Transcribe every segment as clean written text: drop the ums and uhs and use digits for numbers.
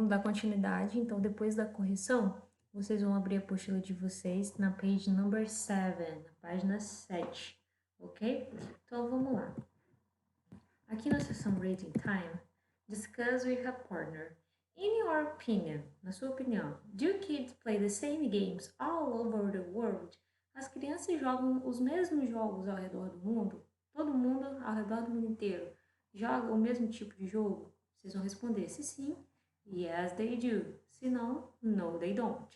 Vamos dar continuidade. Então, depois da correção, vocês vão abrir a apostila de vocês na page number 7, na página 7, ok? Então, vamos lá. Aqui na seção Reading Time, discuss with a partner. In your opinion, na sua opinião, do kids play the same games all over the world? As crianças jogam os mesmos jogos ao redor do mundo? Todo mundo ao redor do mundo inteiro joga o mesmo tipo de jogo? Vocês vão responder se sim, yes they do. Se não, no they don't.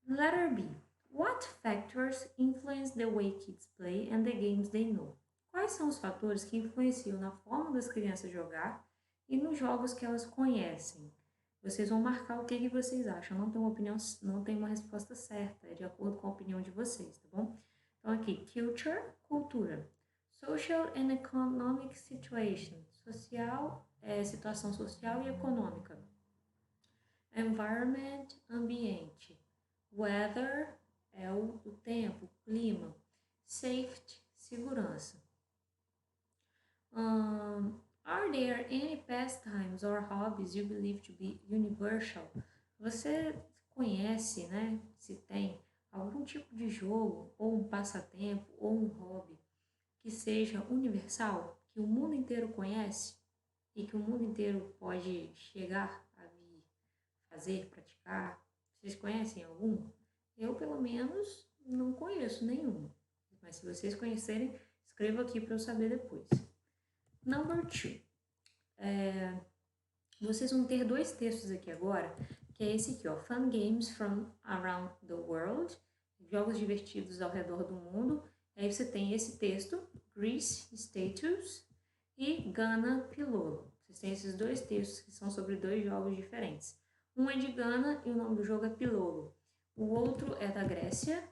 Letter B. What factors influence the way kids play and the games they know? Quais são os fatores que influenciam na forma das crianças jogar e nos jogos que elas conhecem? Vocês vão marcar o que vocês acham. Não tem uma opinião, não tem uma resposta certa, é de acordo com a opinião de vocês, tá bom? Então aqui, culture, cultura. Social and economic situation, situação social e econômica. Environment, ambiente. Weather é o tempo, clima. Safety, segurança. Are there any pastimes or hobbies you believe to be universal? Você conhece, né? Se tem algum tipo de jogo, ou um passatempo, ou um hobby que seja universal, que o mundo inteiro conhece e que o mundo inteiro pode chegar a vir fazer, praticar? Vocês conhecem algum? Eu, pelo menos, não conheço nenhum. Mas se vocês conhecerem, escreva aqui para eu saber depois. Number 2. Vocês vão ter dois textos aqui agora, que é esse aqui, ó. Fun games from around the world. Jogos divertidos ao redor do mundo. Aí você tem esse texto, Greece Status e Ghana Pilolo. Vocês têm esses dois textos que são sobre dois jogos diferentes. Um é de Ghana e o nome do jogo é Pilolo. O outro é da Grécia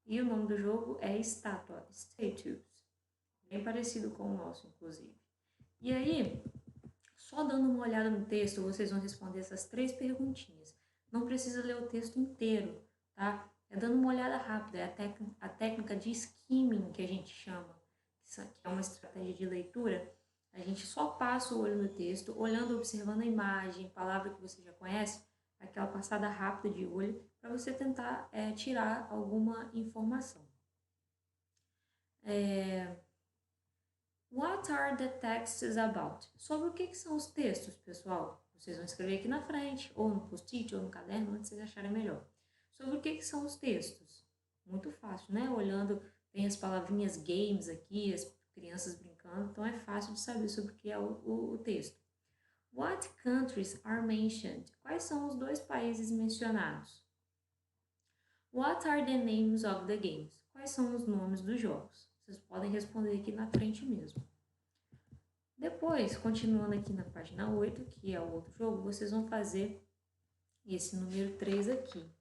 e o nome do jogo é Estátua, Status. Bem parecido com o nosso, inclusive. E aí, só dando uma olhada no texto, vocês vão responder essas três perguntinhas. Não precisa ler o texto inteiro, tá? É dando uma olhada rápida, é a técnica de skimming que a gente chama, que é uma estratégia de leitura. A gente só passa o olho no texto, olhando, observando a imagem, palavra que você já conhece, aquela passada rápida de olho, para você tentar tirar alguma informação. What are the texts about? Sobre o que são os textos, pessoal? Vocês vão escrever aqui na frente, ou no post-it, ou no caderno, onde vocês acharem melhor. Sobre o que são os textos? Muito fácil, né? Olhando, tem as palavrinhas games aqui, as crianças brincando, então é fácil de saber sobre o que é o texto. What countries are mentioned? Quais são os dois países mencionados? What are the names of the games? Quais são os nomes dos jogos? Vocês podem responder aqui na frente mesmo. Depois, continuando aqui na página 8, que é o outro jogo, vocês vão fazer esse número 3 aqui.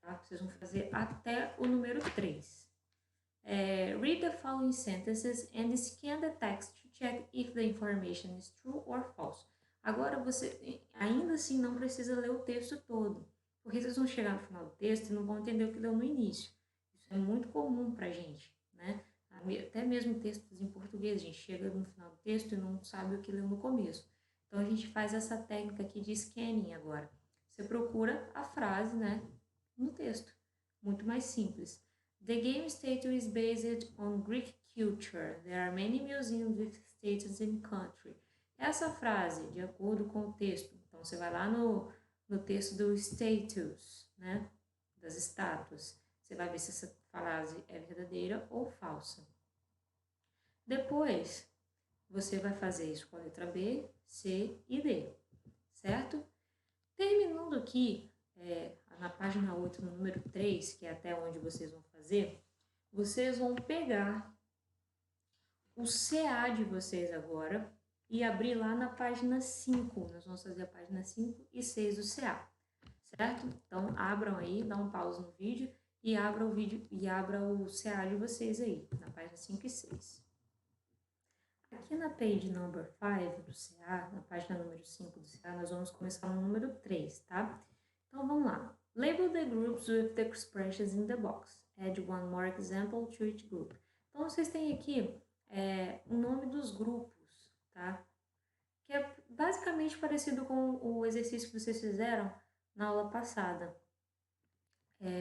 Tá? Vocês vão fazer até o número 3. Read the following sentences and scan the text to check if the information is true or false. Agora, você ainda assim não precisa ler o texto todo, porque vocês vão chegar no final do texto e não vão entender o que leu no início. Isso é muito comum pra gente, né? Até mesmo textos em português, a gente chega no final do texto e não sabe o que leu no começo. Então, a gente faz essa técnica aqui de scanning agora. Você procura a frase, né, no texto. Muito mais simples. The game statue is based on Greek culture. There are many museums with statues in country. Essa frase, de acordo com o texto. Então, você vai lá no texto do statues, né, das estátuas. Você vai ver se essa frase é verdadeira ou falsa. Depois, você vai fazer isso com a letra B, C e D, certo? Terminando aqui, na página 8, no número 3, que é até onde vocês vão fazer, vocês vão pegar o CA de vocês agora e abrir lá na página 5. Nós vamos fazer a página 5 e 6 do CA, certo? Então, abram aí, dá um pause no vídeo e abra o vídeo e abra o CA de vocês aí, na página 5 e 6. Aqui na page number 5 do CA, na página número 5 do CA, nós vamos começar no número 3, tá? Então, vamos lá. Label the groups with the expressions in the box. Add one more example to each group. Então, vocês têm aqui o nome dos grupos, tá? que é basicamente parecido com o exercício que vocês fizeram na aula passada.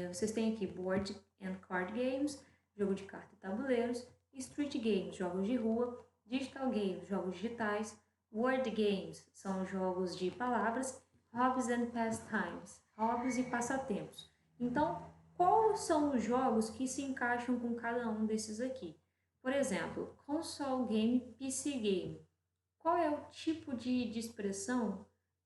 Vocês têm aqui board and card games, jogo de carta e tabuleiros, street games, jogos de rua, digital games, jogos digitais, word games, são jogos de palavras, hobbies and pastimes, hobbies e passatempos. Então, quais são os jogos que se encaixam com cada um desses aqui? Por exemplo, console game, PC game. Qual é o tipo de expressão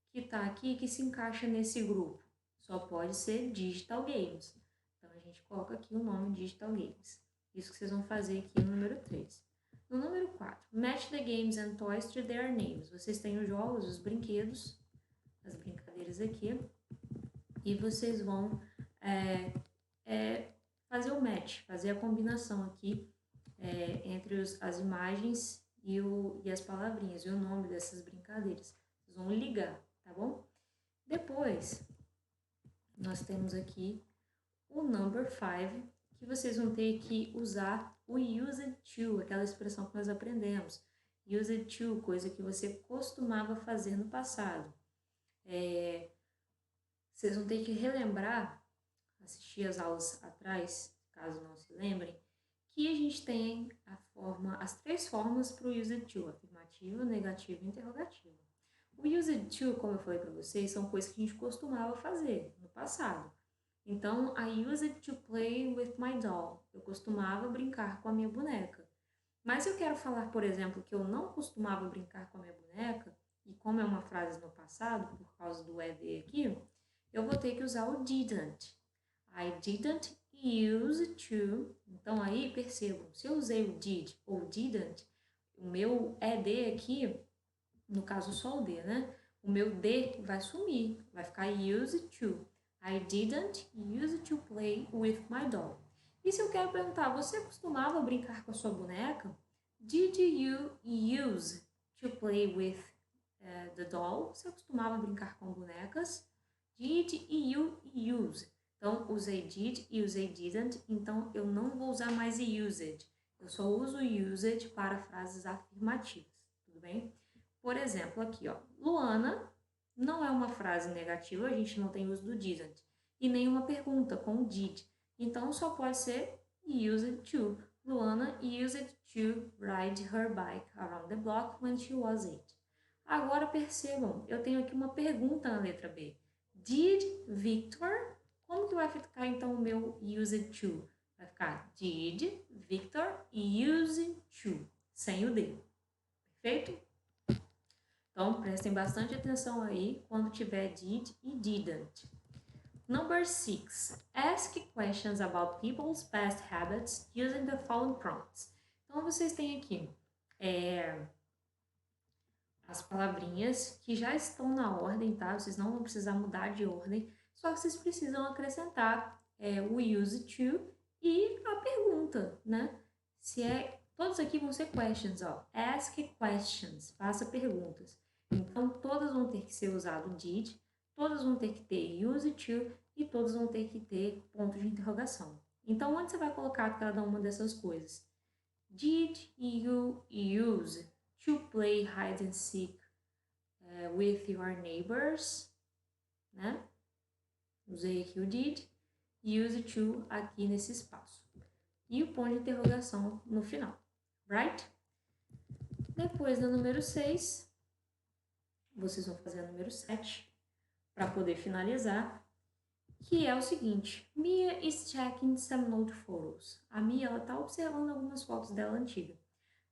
que está aqui que se encaixa nesse grupo? Só pode ser digital games. Então, a gente coloca aqui o nome digital games. Isso que vocês vão fazer aqui no número 3. No número 4, match the games and toys to their names. Vocês têm os jogos, os brinquedos, as brincadeiras aqui. E vocês vão fazer o match, fazer a combinação aqui entre as imagens e as palavrinhas, e o nome dessas brincadeiras. Vocês vão ligar, tá bom? Depois, nós temos aqui o number 5, que vocês vão ter que usar o used to, aquela expressão que nós aprendemos. Used to, coisa que você costumava fazer no passado. Vocês vão ter que relembrar, assistir as aulas atrás, caso não se lembrem, que a gente tem as 3 formas para o used to, afirmativa, negativa e interrogativa. O used to, como eu falei para vocês, são coisas que a gente costumava fazer no passado. Então, I used to play with my doll. Eu costumava brincar com a minha boneca. Mas eu quero falar, por exemplo, que eu não costumava brincar com a minha boneca, e como é uma frase no passado, por causa do ED aqui, eu vou ter que usar o didn't. I didn't used to. Então, aí, percebam, se eu usei o did ou didn't, o meu ED aqui, no caso só o D, né? O meu D vai sumir, vai ficar used to. I didn't used to play with my doll. E se eu quero perguntar, você costumava brincar com a sua boneca? Did you use to play with the doll? Você costumava brincar com bonecas? Did you use? Então, usei did e usei didn't, então eu não vou usar mais used. Eu só uso used para frases afirmativas, tudo bem? Por exemplo, aqui, ó, Luana não é uma frase negativa, a gente não tem uso do didn't. E nem uma pergunta com did. Então, só pode ser used to. Luana used to ride her bike around the block when she was 8. Agora, percebam, eu tenho aqui uma pergunta na letra B. Did Victor... Como que vai ficar, então, o meu used to? Vai ficar did Victor use to, sem o D. Perfeito? Então, prestem bastante atenção aí quando tiver did e didn't. Number 6. Ask questions about people's past habits using the following prompts. Então, vocês têm aqui as palavrinhas que já estão na ordem, tá? Vocês não vão precisar mudar de ordem, só que vocês precisam acrescentar o use to e a pergunta, né? Todos aqui vão ser questions, ó. Ask questions, faça perguntas. Então, todas vão ter que ser usado did, todas vão ter que ter use to e todas vão ter que ter ponto de interrogação. Então, onde você vai colocar cada uma dessas coisas? Did you use to play hide and seek with your neighbors? Né? Usei aqui o did e use to aqui nesse espaço. E o ponto de interrogação no final. Right? Depois da número 6, vocês vão fazer a número 7 para poder finalizar, que é o seguinte. Mia is checking some old photos. A Mia está observando algumas fotos dela antiga.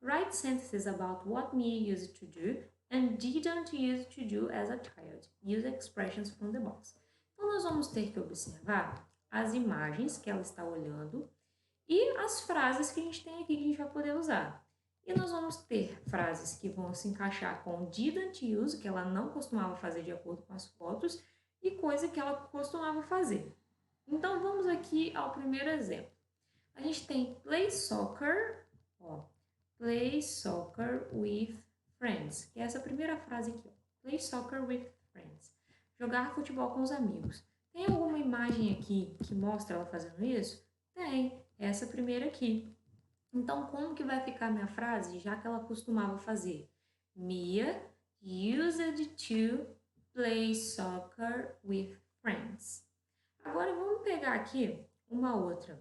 Write sentences about what Mia used to do and didn't use to do as a child. Use expressions from the box. Então, nós vamos ter que observar as imagens que ela está olhando e as frases que a gente tem aqui que a gente vai poder usar. E nós vamos ter frases que vão se encaixar com didn't use, que ela não costumava fazer de acordo com as fotos, e coisa que ela costumava fazer. Então, vamos aqui ao primeiro exemplo. A gente tem play soccer, ó, play soccer with friends, que é essa primeira frase aqui, ó, play soccer with friends, jogar futebol com os amigos. Tem alguma imagem aqui que mostra ela fazendo isso? Tem, essa primeira aqui. Então, como que vai ficar a minha frase, já que ela costumava fazer? Mia used to play soccer with friends. Agora vamos pegar aqui uma outra.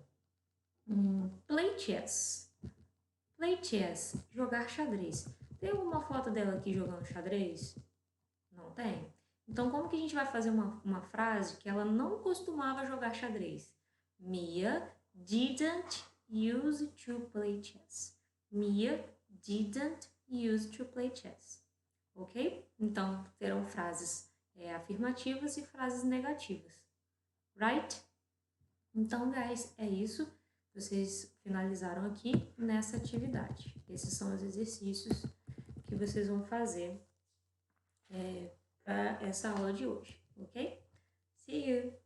Play chess. Play chess, jogar xadrez. Tem alguma foto dela aqui jogando xadrez? Não tem? Então, como que a gente vai fazer uma frase que ela não costumava jogar xadrez? Mia didn't use to play chess. Mia didn't use to play chess. Ok? Então, terão frases afirmativas e frases negativas. Right? Então, guys, é isso. Vocês finalizaram aqui nessa atividade. Esses são os exercícios que vocês vão fazer para essa aula de hoje, ok? See you!